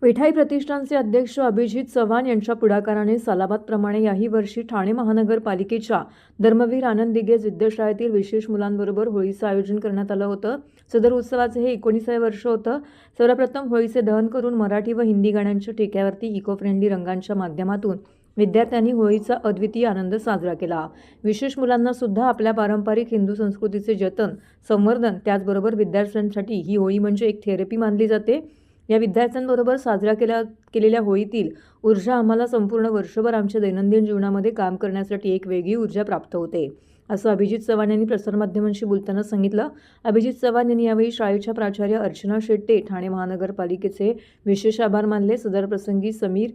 विठाई प्रतिष्ठानचे अध्यक्ष अभिजित चव्हाण यांच्या पुढाकाराने सालाबादप्रमाणे याही वर्षी ठाणे महानगरपालिकेच्या धर्मवीर आनंद दिघे विद्याशाळेतील विशेष मुलांबरोबर होळीचं आयोजन करण्यात आलं होतं। सदर उत्सवाचे हे 19वे वर्ष होतं। सर्वप्रथम होळीचे दहन करून मराठी व हिंदी गाण्यांच्या ठेक्यावरती इको फ्रेंडली रंगांच्या माध्यमातून विद्यार्थ्यांनी होळीचा अद्वितीय आनंद साजरा केला। विशेष मुलांना सुद्धा आपल्या पारंपरिक हिंदू संस्कृतीचे जतन, संवर्धन, त्याचबरोबर विद्यार्थ्यांसाठी ही होळी म्हणजे एक थेरपी मानली जाते। या विद्यार्थ्यांबरोबर साजरा केलेल्या होळीतील ऊर्जा आम्हाला संपूर्ण वर्षभर आमच्या दैनंदिन जीवनामध्ये काम करण्यासाठी एक वेगळी ऊर्जा प्राप्त होते, असं अभिजित चव्हाण यांनी प्रसारमाध्यमांशी बोलताना सांगितलं। अभिजित चव्हाण यांनी यावेळी शाळेच्या प्राचार्य अर्चना शेट्टे, ठाणे महानगरपालिकेचे विशेष आभार मानले। सदर प्रसंगी समीर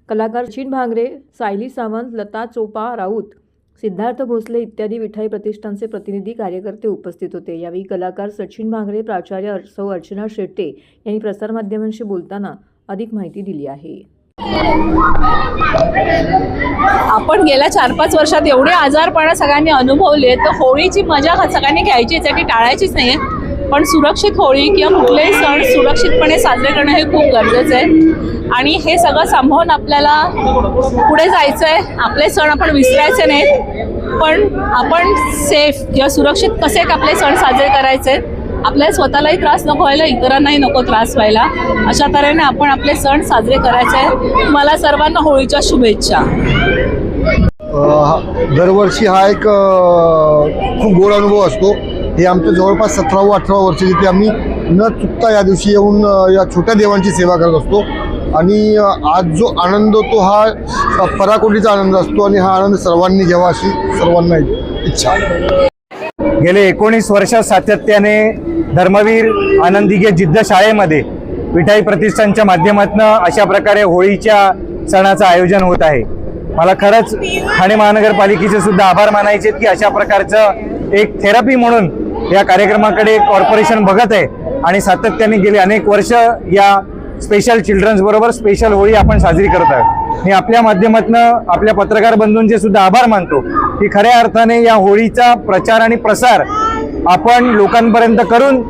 कलाकार सचिन भांगरे, सायली सावंत, लता चोपा राऊत, सिद्धार्थ भोसले इत्यादी विठाई प्रतिष्ठानचे प्रतिनिधी कार्यकर्ते उपस्थित होते। यावेळी कलाकार सचिन भांगरे, प्राचार्य सौ अर्चना शेट्टे यांनी प्रसारमाध्यमांशी बोलताना अधिक माहिती दिली आहे। आपण गेल्या 4-5 वर्षात एवढे आजारपणा सगळ्यांनी अनुभवले, तर होळीची मजा सगळ्यांनी घ्यायचीच आहे, ती टाळायचीच नाही आहे। पण सुरक्षित होळी किंवा कुठलेही सण सुरक्षितपणे साजरे करणं हे खूप गरजेचं आहे आणि हे सगळं सांभाळून आपल्याला पुढे जायचं आहे। आपले सण आपण विसरायचे नाहीत, पण आपण सेफ किंवा सुरक्षित कसे आपले सण साजरे करायचे, आपल्याला स्वतःलाही त्रास नको व्हायला, इतरांनाही नको त्रास व्हायला, अशा तऱ्हेने आपण आपले सण साजरे करायचे आहे। मला सर्वांना होळीच्या शुभेच्छा। दरवर्षी हा एक खूप गोड अनुभव असतो। हे आमचं जवळपास 17व-18व वर्ष जिथे आम्ही न चुकता या दिवशी येऊन या छोट्या देवांची सेवा करत असतो आणि आज जो आनंद तो हा पराकोटीचा आनंद असतो आणि हा आनंद सर्वांनी घ्यावा अशी सर्वांना इच्छा। गेले 19 वर्ष सातत्याने धर्मवीर आनंद दिघे जिद्द शाळेमध्ये विठाई प्रतिष्ठानच्या माध्यमातून अशा प्रकारे होळीच्या सणाचं आयोजन होत आहे। मला खरंच ठाणे महानगरपालिकेचे सुद्धा आभार मानायचे की अशा प्रकारचं एक थेरपी म्हणून या कार्यक्रमाकडे कॉर्पोरेशन बघत आहे आणि सातत्याने गेली अनेक वर्ष या स्पेशल चिल्ड्रन्स बरोबर स्पेशल होळी आपण साजरी करत आहोत। मी आपल्या माध्यमातून आपल्या पत्रकार बंधूंचे सुद्धा आभार मानतो की खऱ्या अर्थाने या होळीचा प्रचार आणि प्रसार आपण लोकांपर्यंत करून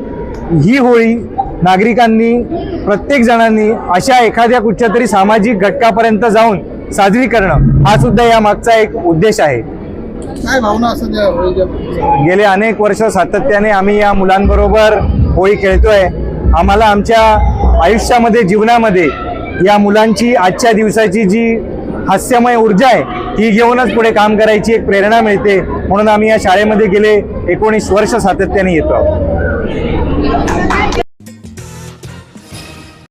ही होळी नागरिकांनी, प्रत्येक जणांनी अशा एखाद्या कुठच्या तरी सामाजिक घटकापर्यंत जाऊन साजरी करणं हा सुद्धा या मागचा एक उद्देश आहे। काय भावना असं गेले अनेक वर्ष सातत्याने आम्ही या मुलांबरोबर होळी खेळतोय। आम्हाला आमच्या आयुष्यामध्ये, जीवनामध्ये या मुलांची आजच्या दिवसाची जी हास्यमय ऊर्जा आहे ती घेऊनच पुढे काम करायची एक प्रेरणा मिळते, म्हणून आम्ही या शाळेमध्ये गेले 19 वर्ष सातत्याने येतो आहोत।